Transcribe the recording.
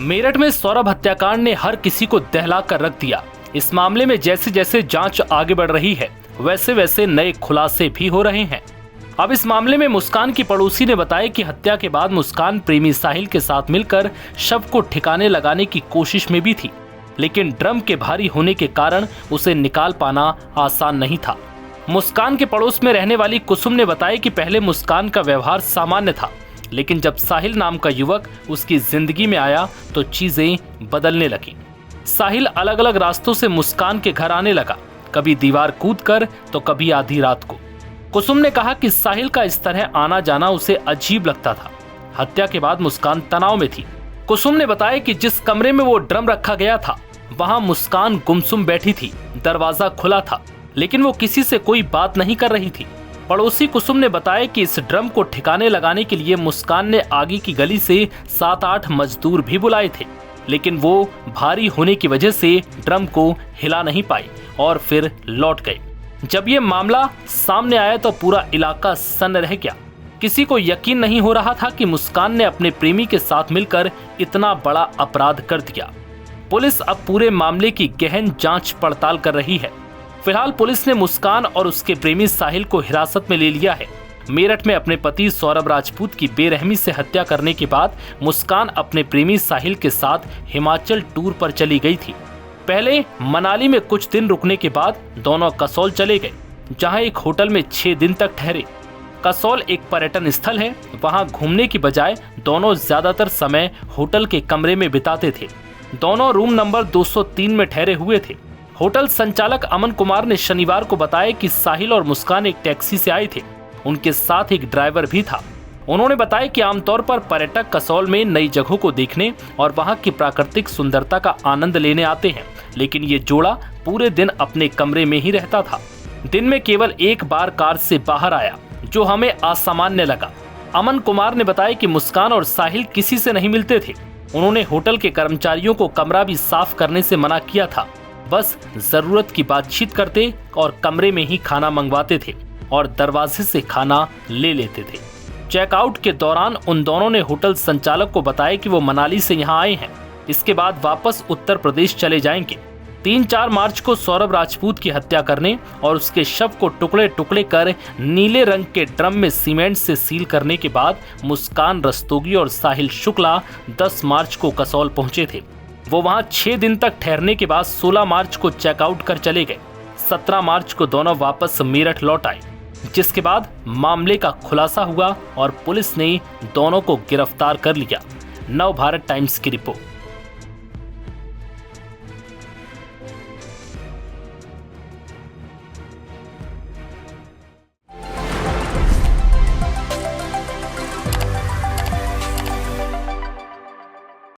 मेरठ में सौरभ हत्याकांड ने हर किसी को दहला कर रख दिया। इस मामले में जैसे जैसे जांच आगे बढ़ रही है वैसे वैसे नए खुलासे भी हो रहे हैं। अब इस मामले में मुस्कान की पड़ोसी ने बताया कि हत्या के बाद मुस्कान प्रेमी साहिल के साथ मिलकर शव को ठिकाने लगाने की कोशिश में भी थी, लेकिन ड्रम के भारी होने के कारण उसे निकाल पाना आसान नहीं था। मुस्कान के पड़ोस में रहने वाली कुसुम ने बताया कि पहले मुस्कान का व्यवहार सामान्य था, लेकिन जब साहिल नाम का युवक उसकी जिंदगी में आया तो चीजें बदलने लगी। साहिल अलग अलग रास्तों से मुस्कान के घर आने लगा, कभी दीवार कूदकर तो कभी आधी रात को। कुसुम ने कहा कि साहिल का इस तरह आना जाना उसे अजीब लगता था। हत्या के बाद मुस्कान तनाव में थी। कुसुम ने बताया कि जिस कमरे में वो ड्रम रखा गया था वहां मुस्कान गुमसुम बैठी थी। दरवाजा खुला था लेकिन वो किसी से कोई बात नहीं कर रही थी। पड़ोसी कुसुम ने बताया कि इस ड्रम को ठिकाने लगाने के लिए मुस्कान ने आगे की गली से 7-8 मजदूर भी बुलाए थे, लेकिन वो भारी होने की वजह से ड्रम को हिला नहीं पाई और फिर लौट गए। जब ये मामला सामने आया तो पूरा इलाका सन्न रह गया। किसी को यकीन नहीं हो रहा था कि मुस्कान ने अपने प्रेमी के साथ मिलकर इतना बड़ा अपराध कर दिया। पुलिस अब पूरे मामले की गहन जांच पड़ताल कर रही है। फिलहाल पुलिस ने मुस्कान और उसके प्रेमी साहिल को हिरासत में ले लिया है। मेरठ में अपने पति सौरभ राजपूत की बेरहमी से हत्या करने के बाद मुस्कान अपने प्रेमी साहिल के साथ हिमाचल टूर पर चली गई थी। पहले मनाली में कुछ दिन रुकने के बाद दोनों कसौल चले गए, जहां एक होटल में 6 दिन तक ठहरे। कसौल एक पर्यटन स्थल है, वहां घूमने की बजाय दोनों ज्यादातर समय होटल के कमरे में बिताते थे। दोनों रूम नंबर 203 में ठहरे हुए थे। होटल संचालक अमन कुमार ने शनिवार को बताया कि साहिल और मुस्कान एक टैक्सी से आए थे। उनके साथ एक ड्राइवर भी था। उन्होंने बताया कि आमतौर पर पर्यटक कसौल में नई जगहों को देखने और वहां की प्राकृतिक सुंदरता का आनंद लेने आते हैं, लेकिन ये जोड़ा पूरे दिन अपने कमरे में ही रहता था। दिन में केवल एक बार कार से बाहर आया, जो हमें असामान्य लगा। अमन कुमार ने बताया कि मुस्कान और साहिल किसी से नहीं मिलते थे। उन्होंने होटल के कर्मचारियों को कमरा भी साफ करने से मना किया था। बस जरूरत की बातचीत करते और कमरे में ही खाना मंगवाते थे और दरवाजे से खाना ले लेते थे। चेकआउट के दौरान उन दोनों ने होटल संचालक को बताया कि वो मनाली से यहाँ आए हैं, इसके बाद वापस उत्तर प्रदेश चले जाएंगे। 3-4 मार्च को सौरभ राजपूत की हत्या करने और उसके शव को टुकड़े टुकड़े कर नीले रंग के ड्रम में सीमेंट से सील करने के बाद मुस्कान रस्तोगी और साहिल शुक्ला 10 मार्च को कसौल पहुंचे थे। वो वहां 6 दिन तक ठहरने के बाद 16 मार्च को चेकआउट कर चले गए। 17 मार्च को दोनों वापस मेरठ लौट आए, जिसके बाद मामले का खुलासा हुआ और पुलिस ने दोनों को गिरफ्तार कर लिया। नव भारत टाइम्स की रिपोर्ट।